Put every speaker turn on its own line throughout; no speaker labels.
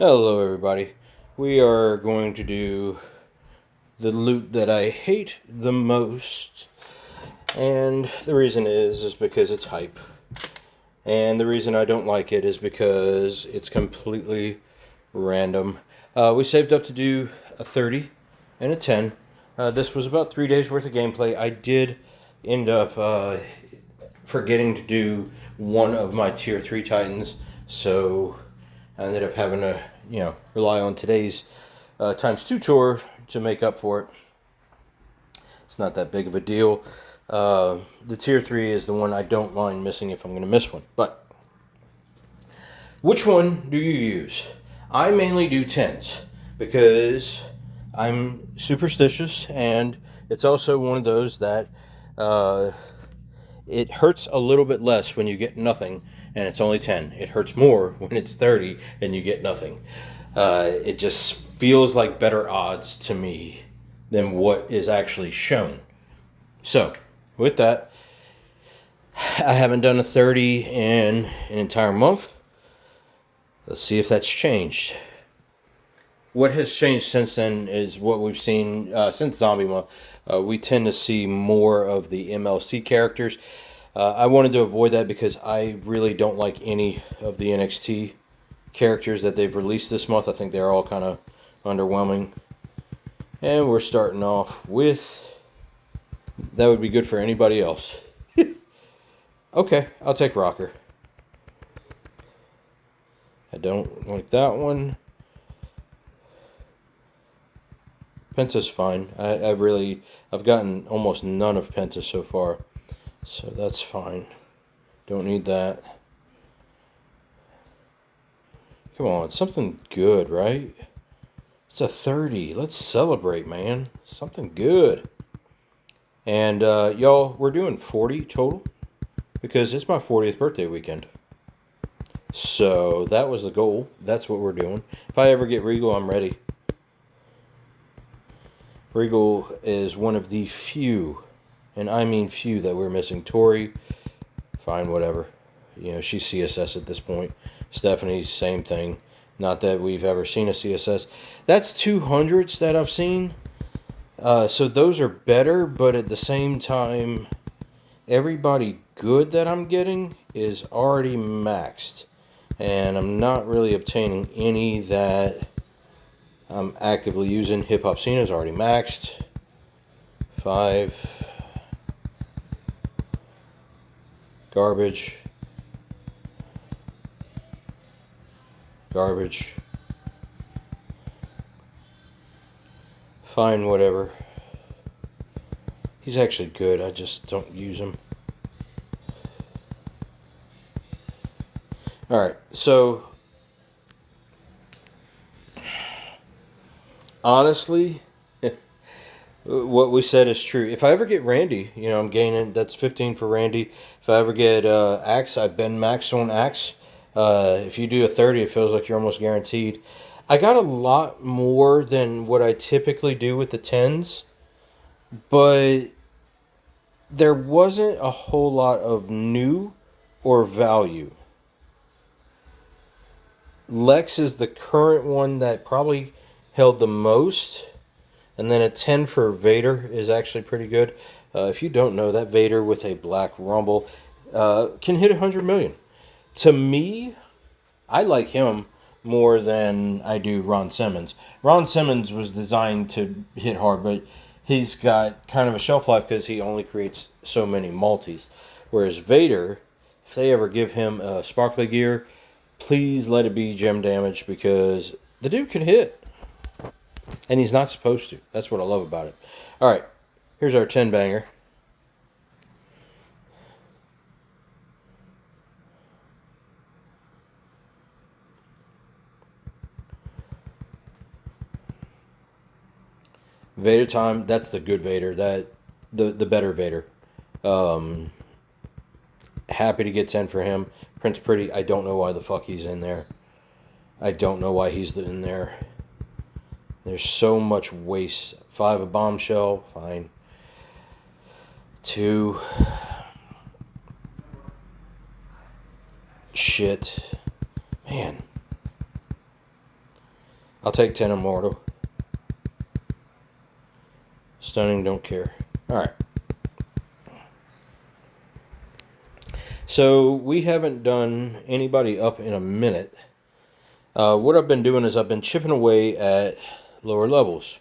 Hello, everybody. We are going to do the loot that I hate the most, and the reason is because it's hype, and the reason I don't like it is because it's completely random. We saved up to do a 30 and a 10. This was about 3 days worth of gameplay. I did end up forgetting to do one of my tier 3 titans, so I ended up having to, rely on today's times 2 tour to make up for it. It's not that big of a deal. The tier 3 is the one I don't mind missing if I'm going to miss one. But which one do you use? I mainly do 10s because I'm superstitious, and it's also one of those that it hurts a little bit less when you get nothing and it's only 10. It hurts more when it's 30 and you get nothing. It just feels like better odds to me than what is actually shown. So, with that, I haven't done a 30 in an entire month. Let's see if that's changed. What has changed since then is what we've seen since Zombie Month. We tend to see more of the MLC characters. I wanted to avoid that because I really don't like any of the NXT characters that they've released this month. I think they're all kind of underwhelming. And we're starting off with... That would be good for anybody else. Okay, I'll take Rocker. I don't like that one. Penta's fine. I've gotten almost none of Penta so far. So that's fine. Don't need that. Come on, something good, right? It's a 30. Let's celebrate, man. Something good. And y'all, we're doing 40 total because it's my 40th birthday weekend. So that was the goal. That's what we're doing. If I ever get Regal, I'm ready. Regal is one of the few, and I mean few, that we're missing. Tori, fine, whatever. She's CSS at this point. Stephanie's same thing. Not that we've ever seen a CSS. That's 200s that I've seen. So those are better, but at the same time, everybody good that I'm getting is already maxed. And I'm not really obtaining any that I'm actively using. Hip Hop Cena is already maxed. 5. Garbage. Garbage. Fine, whatever. He's actually good. I just don't use him. Alright, so... Honestly, what we said is true. If I ever get Randy, I'm gaining. That's 15 for Randy. If I ever get Axe, I've been maxed on Axe. If you do a 30, it feels like you're almost guaranteed. I got a lot more than what I typically do with the 10s, but there wasn't a whole lot of new or value. Lex is the current one that probably held the most. And then a 10 for Vader is actually pretty good. If you don't know, that Vader with a Black Rumble can hit 100 million. To me, I like him more than I do Ron Simmons. Ron Simmons was designed to hit hard, but he's got kind of a shelf life because he only creates so many multis. Whereas Vader, if they ever give him a sparkly gear, please let it be gem damage because the dude can hit. And he's not supposed to. That's what I love about it. Alright, here's our 10 banger. Vader time, that's the good Vader. The better Vader. Happy to get 10 for him. Prince Pretty, I don't know why the fuck he's in there. I don't know why he's in there. There's so much waste. 5 a bombshell, fine. 2. Shit. Man. I'll take 10 Immortal. Stunning, don't care. Alright. So, we haven't done anybody up in a minute. What I've been doing is I've been chipping away at lower levels.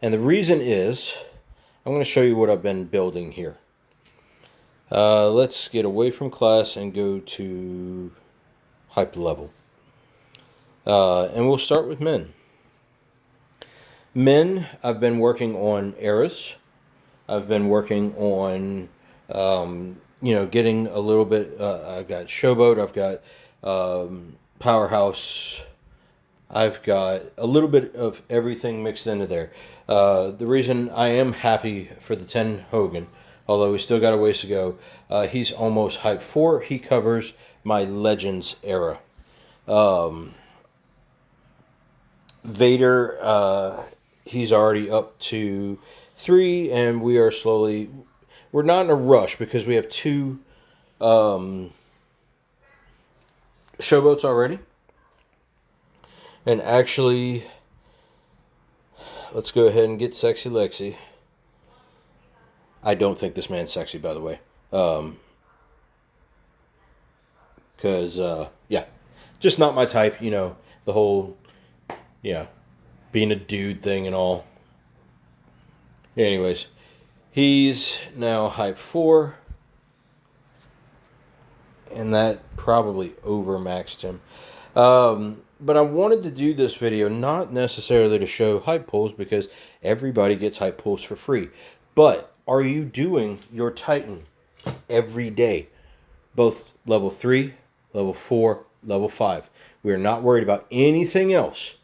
And the reason is, I'm going to show you what I've been building here. Let's get away from class and go to hype level. And we'll start with men. Men, I've been working on eras. I've been working on, getting a little bit. I've got Showboat. I've got Powerhouse. I've got a little bit of everything mixed into there. The reason I am happy for the 10 Hogan, although we still got a ways to go, he's almost hype 4. He covers my Legends era. Vader, he's already up to 3, and we are slowly... We're not in a rush because we have 2 Showboats already. And actually, let's go ahead and get Sexy Lexi. I don't think this man's sexy, by the way. Because, yeah, just not my type, the whole, being a dude thing and all. Anyways, he's now hype 4. And that probably overmaxed him. But I wanted to do this video not necessarily to show hype pulls because everybody gets hype pulls for free. But are you doing your Titan every day? Both level 3, level 4, level 5. We are not worried about anything else.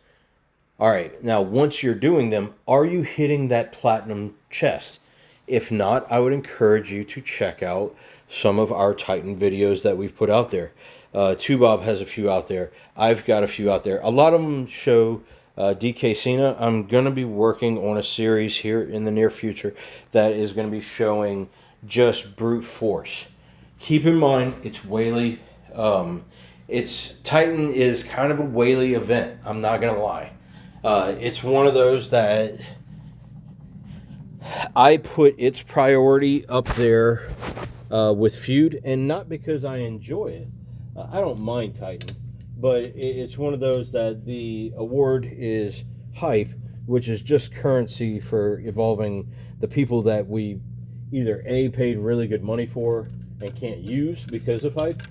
Alright, now once you're doing them, are you hitting that platinum chest? If not, I would encourage you to check out some of our Titan videos that we've put out there. Tubob has a few out there. I've got a few out there. A lot of them show DK Cena. I'm going to be working on a series here in the near future that is going to be showing just brute force. Keep in mind, it's Whaley. Titan is kind of a Whaley event. I'm not going to lie. It's one of those that I put its priority up there with Feud, and not because I enjoy it. I don't mind Titan, but it's one of those that the award is hype, which is just currency for evolving the people that we either A, paid really good money for and can't use because of hype,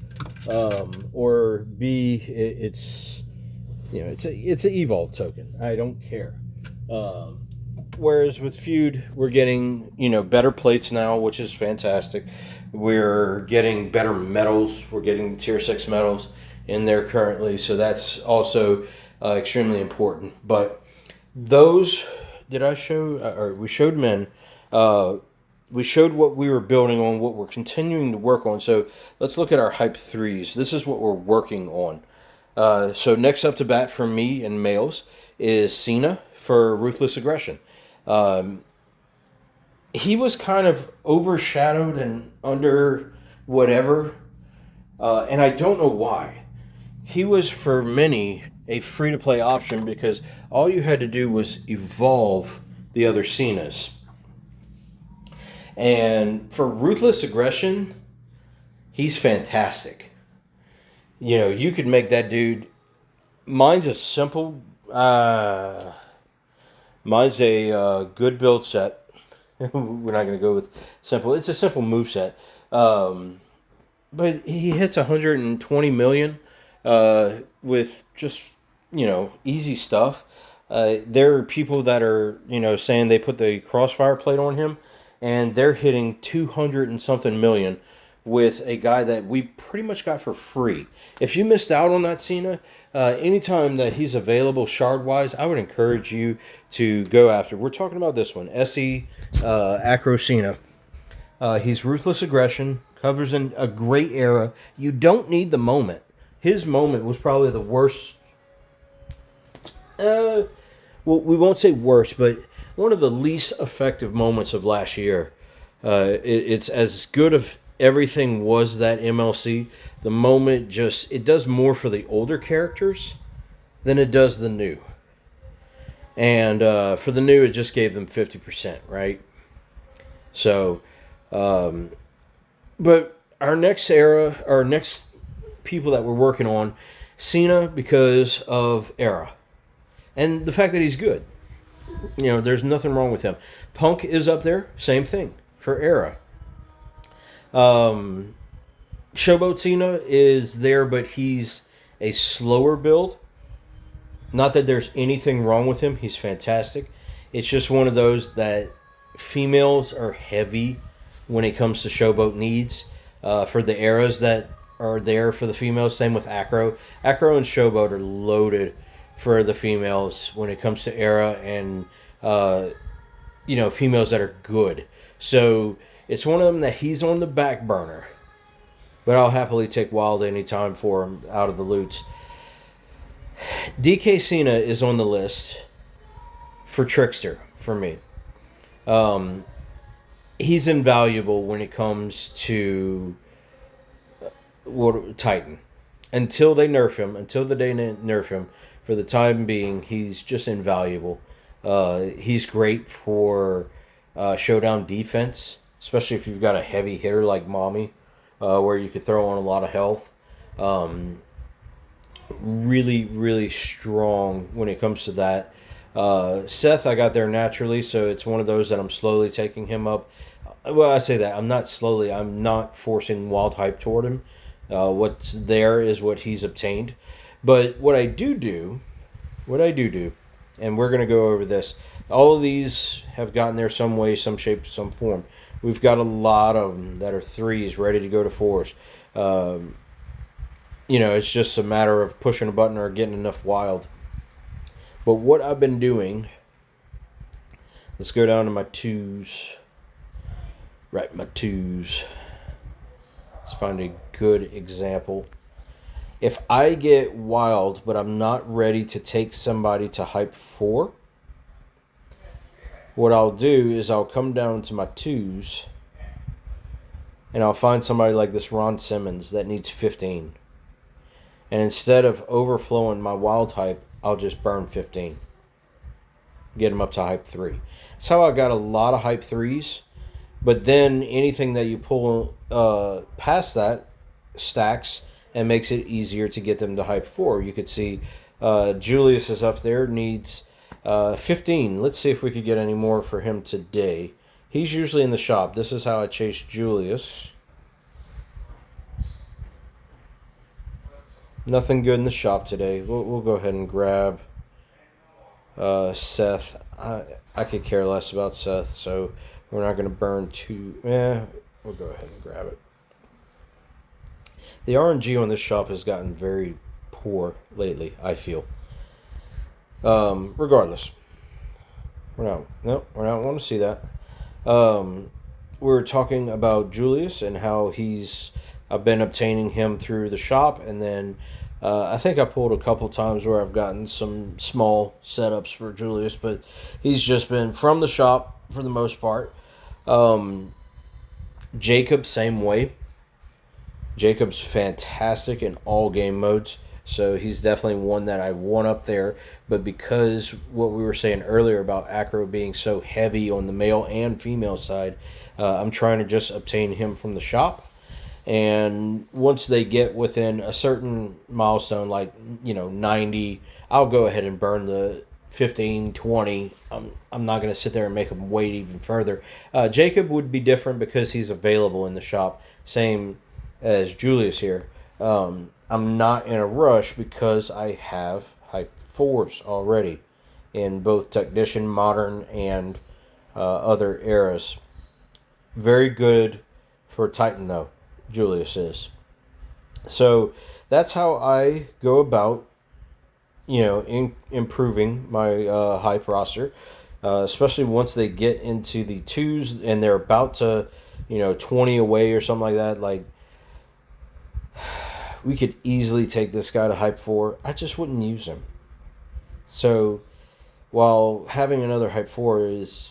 or B, it's an evolve token. I don't care. Whereas with Feud, we're getting, better plates now, which is fantastic. We're getting better medals. We're getting the tier 6 medals in there currently. So that's also extremely important. But those, did I show, or we showed men. We showed what we were building on, what we're continuing to work on. So let's look at our hype 3s. This is what we're working on. So next up to bat for me and males is Cena for Ruthless Aggression. He was kind of overshadowed and under whatever, and I don't know why. He was, for many, a free-to-play option because all you had to do was evolve the other Cenas. And for Ruthless Aggression, he's fantastic. You could make that dude... Mine's a simple... mine's a good build set. We're not going to go with simple. It's a simple moveset. But he hits 120 million with just, easy stuff. There are people that are, saying they put the crossfire plate on him, and they're hitting 200 and something million with a guy that we pretty much got for free. If you missed out on that Cena, anytime that he's available shard-wise, I would encourage you to go after. We're talking about this one, SE Acro Cena. He's Ruthless Aggression, covers in a great era. You don't need the moment. His moment was probably the worst. Well, we won't say worst, but one of the least effective moments of last year. It's as good of everything was that MLC. The moment it does more for the older characters than it does the new. And for the new, it just gave them 50%, right? So, but our next people that we're working on, Cena because of Era and the fact that he's good. There's nothing wrong with him. Punk is up there, same thing for Era. Um, Showboat Cena is there, but he's a slower build. Not that there's anything wrong with him. He's fantastic. It's just one of those that females are heavy when it comes to Showboat needs for the eras that are there for the females. Same with Acro. Acro and Showboat are loaded for the females when it comes to Era and females that are good. So it's one of them that he's on the back burner. But I'll happily take Wild anytime for him out of the loots. DK Cena is on the list for Trickster for me. He's invaluable when it comes to Titan. Until they nerf him, until the day they nerf him, for the time being, he's just invaluable. He's great for showdown defense, especially if you've got a heavy hitter like Mommy, where you could throw on a lot of health. Really, really strong when it comes to that. Seth, I got there naturally, so it's one of those that I'm slowly taking him up. Well, I say that. I'm not slowly. I'm not forcing wild hype toward him. What's there is what he's obtained. But what I do, and we're going to go over this. All of these have gotten there some way, some shape, some form. We've got a lot of them that are 3s ready to go to 4s. It's just a matter of pushing a button or getting enough wild. But what I've been doing, let's go down to my 2s. Right, my 2s. Let's find a good example. If I get wild, but I'm not ready to take somebody to hype 4, what I'll do is I'll come down to my 2s, and I'll find somebody like this Ron Simmons that needs 15. And instead of overflowing my wild hype, I'll just burn 15. Get him up to hype 3. That's how I got a lot of hype 3s. But then anything that you pull past that stacks and makes it easier to get them to hype 4. You could see Julius is up there, needs 15. Let's see if we could get any more for him today. He's usually in the shop. This is how I chase Julius. Nothing good in the shop today. We'll go ahead and grab Seth. I could care less about Seth, so we're not going to burn too... we'll go ahead and grab it. The RNG on this shop has gotten very poor lately, I feel. Regardless. We're not want to see that. We're talking about Julius and how I've been obtaining him through the shop, and then I think I pulled a couple times where I've gotten some small setups for Julius, but he's just been from the shop for the most part. Jacob, same way. Jacob's fantastic in all game modes, so he's definitely one that I want up there. But because what we were saying earlier about Acro being so heavy on the male and female side, I'm trying to just obtain him from the shop. And once they get within a certain milestone, like 90, I'll go ahead and burn the 15, 20. I'm not going to sit there and make them wait even further. Jacob would be different because he's available in the shop. Same as Julius here. I'm not in a rush because I have hype 4s already in both Technician, Modern, and other eras. Very good for Titan, though. Julius is. So that's how I go about, improving my hype roster, especially once they get into the 2s and they're about to, 20 away or something like that. Like, we could easily take this guy to hype 4. I just wouldn't use him. So while having another hype 4 is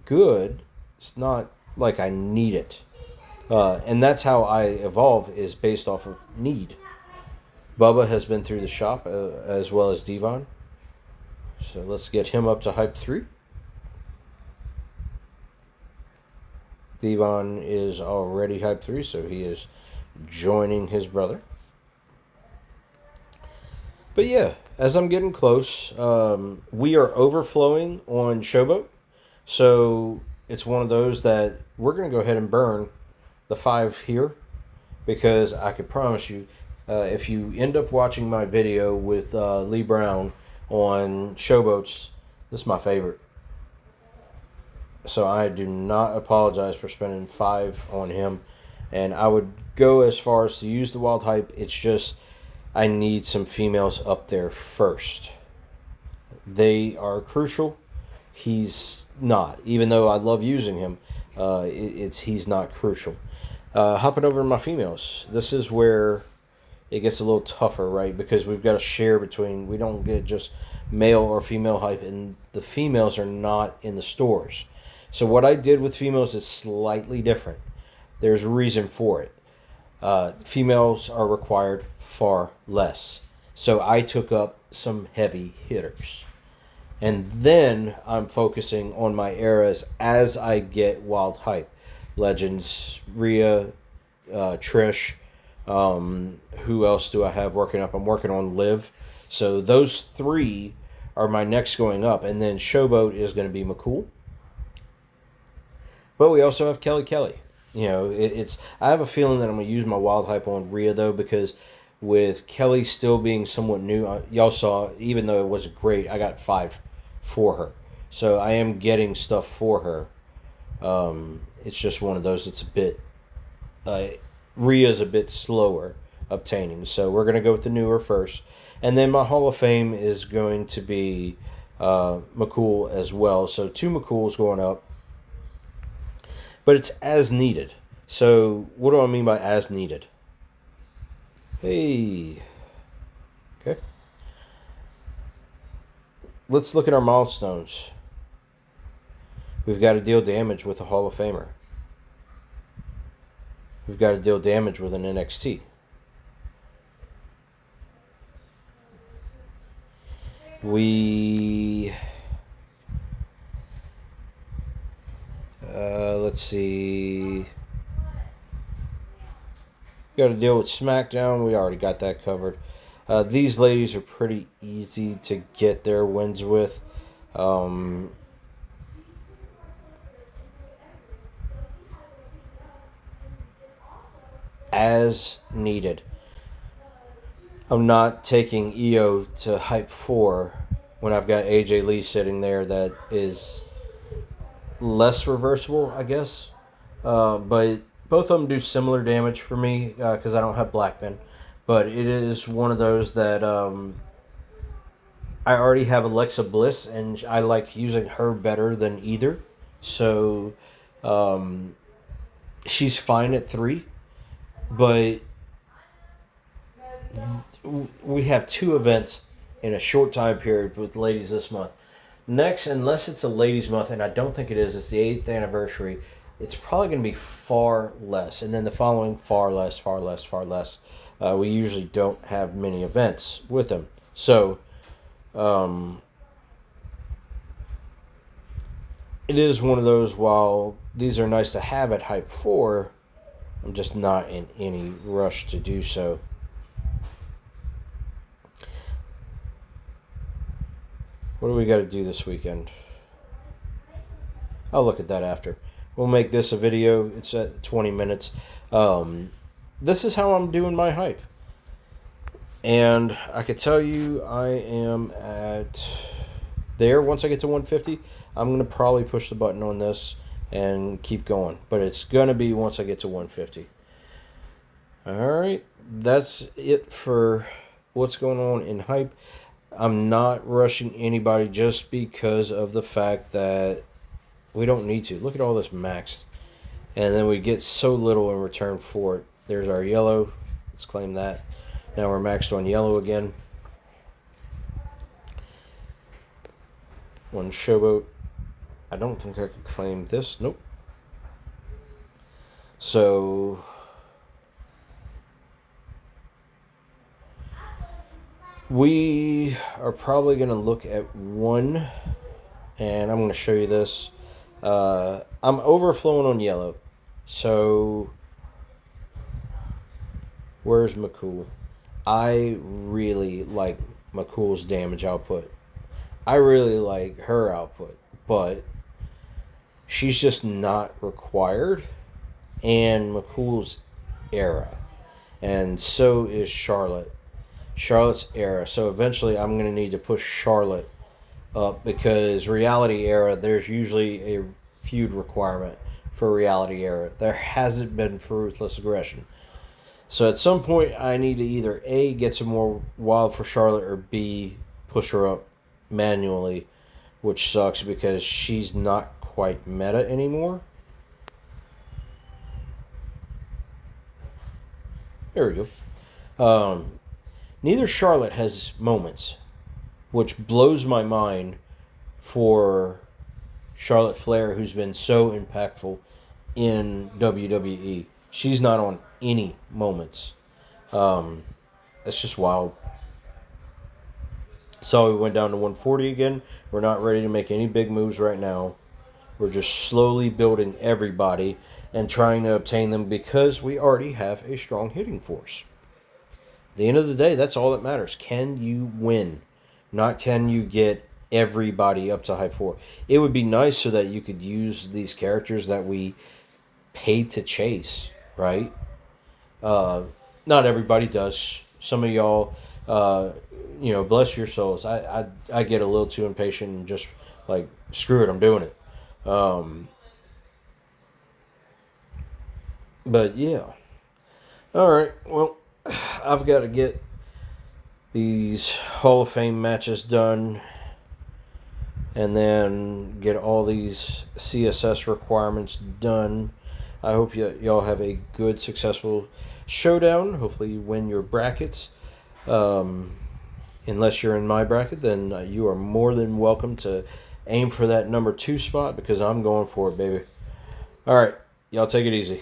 good, it's not like I need it. And that's how I evolve, is based off of need. Bubba has been through the shop as well as Devon. So let's get him up to hype 3. Devon is already hype 3, so he is joining his brother. But yeah, as I'm getting close, we are overflowing on Showboat. So it's one of those that we're going to go ahead and burn the 5 here, because I could promise you, if you end up watching my video with Lee Brown on Showboats, this is my favorite. So I do not apologize for spending 5 on him. And I would go as far as to use the wild hype. It's just I need some females up there first. They are crucial. He's not. Even though I love using him, he's not crucial. Hopping over to my females. This is where it gets a little tougher, right? Because we've got to share between, we don't get just male or female hype, and the females are not in the stores. So what I did with females is slightly different. There's a reason for it. Females are required far less. So I took up some heavy hitters. And then I'm focusing on my eras as I get wild hype. Legends, Rhea, Trish. Who else do I have working up? I'm working on Liv. So those 3 are my next going up. And then Showboat is going to be McCool. But we also have Kelly Kelly. You know, it's. I have a feeling that I'm going to use my wild hype on Rhea, though, because with Kelly still being somewhat new, y'all saw, even though it wasn't great, I got 5 for her. So I am getting stuff for her. It's just one of those, it's a bit... Rhea's a bit slower obtaining. So we're going to go with the newer first. And then my Hall of Fame is going to be McCool as well. So 2 McCools going up. But it's as needed. So what do I mean by as needed? Hey. Okay. Let's look at our milestones. We've got to deal damage with a Hall of Famer. We've got to deal damage with an NXT. Let's see. Got to deal with SmackDown. We already got that covered. These ladies are pretty easy to get their wins with. As needed. I'm not taking EO to hype 4 when I've got AJ Lee sitting there that is less reversible, I guess. But both of them do similar damage for me because I don't have Blackman. But it is one of those that I already have Alexa Bliss, and I like using her better than either. So she's fine at 3. But we have 2 events in a short time period with ladies this month. Next, unless it's a ladies month, and I don't think it is, it's the 8th anniversary, it's probably going to be far less. And then the following, far less, far less, far less. We usually don't have many events with them. So, it is one of those, while these are nice to have at Hype 4, I'm just not in any rush to do so. What do we got to do this weekend? I'll look at that after. We'll make this a video. It's at 20 minutes. This is how I'm doing my hype. And I could tell you I am at there. Once I get to 150, I'm going to probably push the button on this and keep going. But it's going to be once I get to 150. Alright, that's it for what's going on in hype. I'm not rushing anybody just because of the fact that we don't need to. Look at all this maxed. And then we get so little in return for it. There's our yellow. Let's claim that. Now we're maxed on yellow again. One Showboat. I don't think I could claim this. Nope. So We are probably going to look at one, and I'm going to show you this. I'm overflowing on yellow. So, where's McCool? I really like McCool's damage output. I really like her output, but she's just not required. And McCool's era. And so is Charlotte. Charlotte's era. So eventually I'm going to need to push Charlotte up because Reality era, there's usually a feud requirement for Reality era. There hasn't been for Ruthless Aggression. So at some point I need to either A, get some more wild for Charlotte, or B, push her up manually, which sucks because she's not quite meta anymore. There we go. Neither Charlotte has moments, which blows my mind for Charlotte Flair, who's been so impactful in WWE. She's not on any moments. That's just wild. So we went down to 140 again. We're not ready to make any big moves right now. We're just slowly building everybody and trying to obtain them because we already have a strong hitting force. At the end of the day, that's all that matters. Can you win? Not can you get everybody up to Hype 4. It would be nice so that you could use these characters that we pay to chase, right? Not everybody does. Some of y'all, bless your souls. I get a little too impatient and just like, screw it, I'm doing it. But yeah. All right. Well, I've got to get these Hall of Fame matches done and then get all these CSS requirements done. I hope y'all have a good, successful showdown. Hopefully you win your brackets. Unless you're in my bracket, then you are more than welcome to aim for that number 2 spot because I'm going for it, baby. All right. Y'all take it easy.